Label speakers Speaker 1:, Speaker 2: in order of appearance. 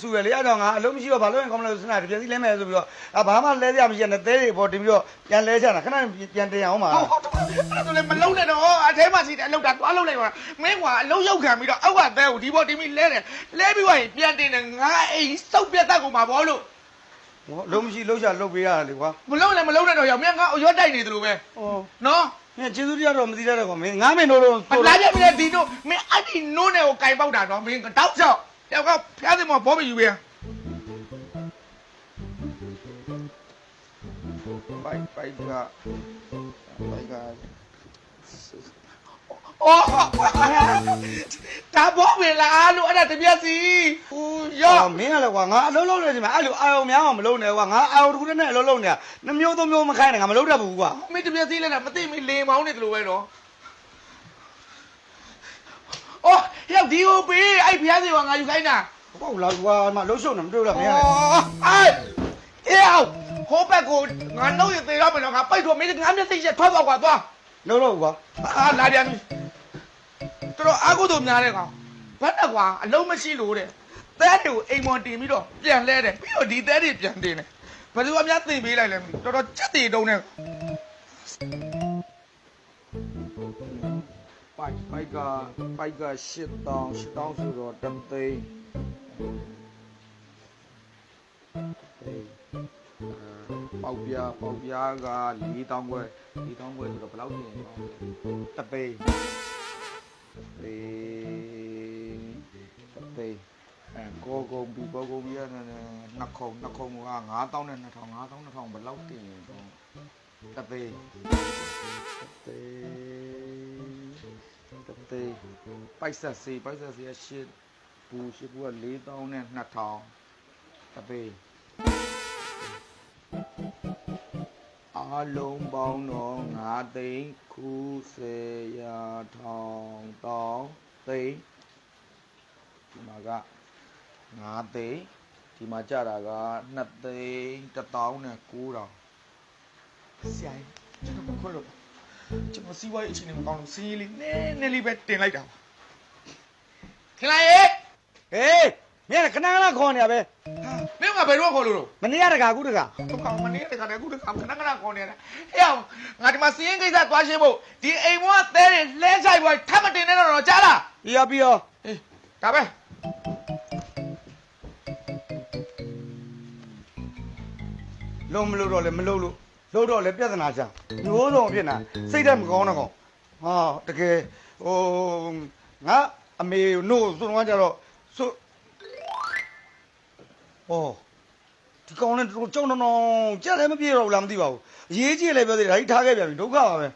Speaker 1: စုရလေအဲ့တော့ငါအလုံးမရှိတော့ဘာလို့ရင်ကောင်းမလဲစနာတပြည့်စီလဲမယ်ဆိုပြီးတော့ဘာမှလဲကြမရှိရနဲ့သဲတွေပေါ်တင်ပြီးတော့ပြန်လဲချတာခဏပြန်တင်အောင်ပါ
Speaker 2: ဟုတ်အဲ့ဒါလည်းမလုံးနဲ့တော့အထဲမှာစီတဲ့အလုပ်တာသွားလုပ်လိုက်ပါမင်းကွာအလုံးရောက်ခံပြီးတော့အောက်ကသဲကိုဒီပေါ်တင်ပြီးလဲတယ်လဲပြီးသွားရင်ပြန်တင်တယ်ငါအိမ်စုပ်ပြတ်တတ်ကုန်မှာဘောလို့
Speaker 1: လုံးမရှိလုံးချလုပ်ပေးရတယ်လေကွာ
Speaker 2: မလုံးနဲ့မလုံးနဲ့တော့ရောက်မင်းငါရော့တိုက်နေသလိုပဲနော်
Speaker 1: မင်းကျေးဇူးတရားတော့မသိတတ်တော့ကွာမင်းငါမင်းတို့တော့
Speaker 2: မလာပြပြဒီတို့မင်းအဲ့ဒီနိုးနဲ့ကိုကင်ပေါက်တာတော့မင်းတောက်ချောက်ယောက်ကဖျားစင်မဘောမယူပဲ
Speaker 1: ပိုက်က
Speaker 2: အော်ဒါဘောမလားလို့အဲ့ဒါတပြက်စီဟူရော့
Speaker 1: မင်းကလည်းကွာငါအလုံးလုံးနေချင်မှာအဲ့လိုအာယုံများအောင်မလုံးနဲ့ကွာငါအာယုံတစ်ခုတည်းနဲ့အလုံးလုံးနေတာနှမျိုးသုံးမျိုးမခိုင်းနဲ့ငါမလုံးတတ်ဘူးကွာ
Speaker 2: မင်းတပြက်စီလဲတာမသိမင်းလေမောင်းနေတယ်လို့ပဲတော့အော်ရောက်ဒီကိုပေးအဲ့ဖျားစင်ကငါယူခိုင်းတာ
Speaker 1: ဟုတ်လားကွာမလုံးရှုံနေမတွေ့လားမင်းကလည်း
Speaker 2: အဲ့အေးဟိုဘက်ကိုငါနှုတ်ရသေးတော့မလို့ငါပိတ်တော့မင်းငါမျက်စိချက်ထွက်သွားကွာသွား
Speaker 1: လုံးတော့ကွာ
Speaker 2: အာလာပြန်ပြီတော်အာကုတို့များတဲ့ကောင်ဘတ်တော့ကွာအလုံးမရှိလို့တဲ့သဲတွေကိုအိမ်မော်တင်ပြီးတော့ပြန်လဲတယ်ပြီးတော့ဒီသဲတွေပြန်တင်တယ်ဘယ်သူအများသိပေးလိုက်လဲတော်တော်ကြက်တီတုံးနဲ့
Speaker 1: ပိုက်က8000ဆိုတော့တသိန်းပေါက်ပြားက4000ခွဲဆိုတော့ဘယ်လောက်ပြင်တသိန်းကိုကုန်ပြီးရနှစ်ခုံက9000နဲ့2000ဘယ်လောက်တင်တော့တသိန်းပိုက်ဆက်စီကရှစ်ဘူးက4000နဲ့2000တသိန်းအလုံးပေါင်းတော့9သိန်းခု10ရာထောင်တောင်းသိန်းဒီမှာက9သိန်းဒီမှာကြတာက2သိန်း1000နဲ့9000
Speaker 2: ဆရာကြီးကျွန်တော်ခွတ်လို့ကျွန်တော်စီးပွားရေးအခြေအနေမကောင်းလို့စီးလေးနည်းလေးပဲတင်လိုက်တာပါခင်လိုက်ရေ
Speaker 1: ဟေးမင်းကခဏခေါ်နေရပဲ
Speaker 2: မင်းကဘယ်တော့ခေါ်လို့
Speaker 1: မနေ့ကတကာခုတကာ
Speaker 2: ဟုတ်ကောင်မနေ့ကတခါတည်းအခုတခါခဏခေါ်နေတာဟဲ့ငါဒီမှာစီးရင်ကိစ္စသွားရှင်းဖို့ဒီအိမ်ဘွားသဲတွေလဲချိုက်ဘွားထပ်မတင်နဲ့တော့ကြားလား
Speaker 1: ပြီးရော
Speaker 2: အေးဒါပဲ
Speaker 1: လုံးမလို့တော့လည်းမလို့လို့တော့လည်းပြဿနာချမျိုးစုံဖြစ်နေတာစိတ်ဓာတ်မကောင်းတော့ကောင်ဟာတကယ်ငါအမေနို့ဆိုတော့ကြတော့ဆိုဒီကောင်နဲ့တို့ကြောက်တော့ကြက်လည်းမပြေတော့ဘူးလားမသိပါဘူးအရေးကြီးလည်းပြောသေးတယ်ဒါကြီးထားခဲ့ပြန်ပြီဒုက္ခပါပဲ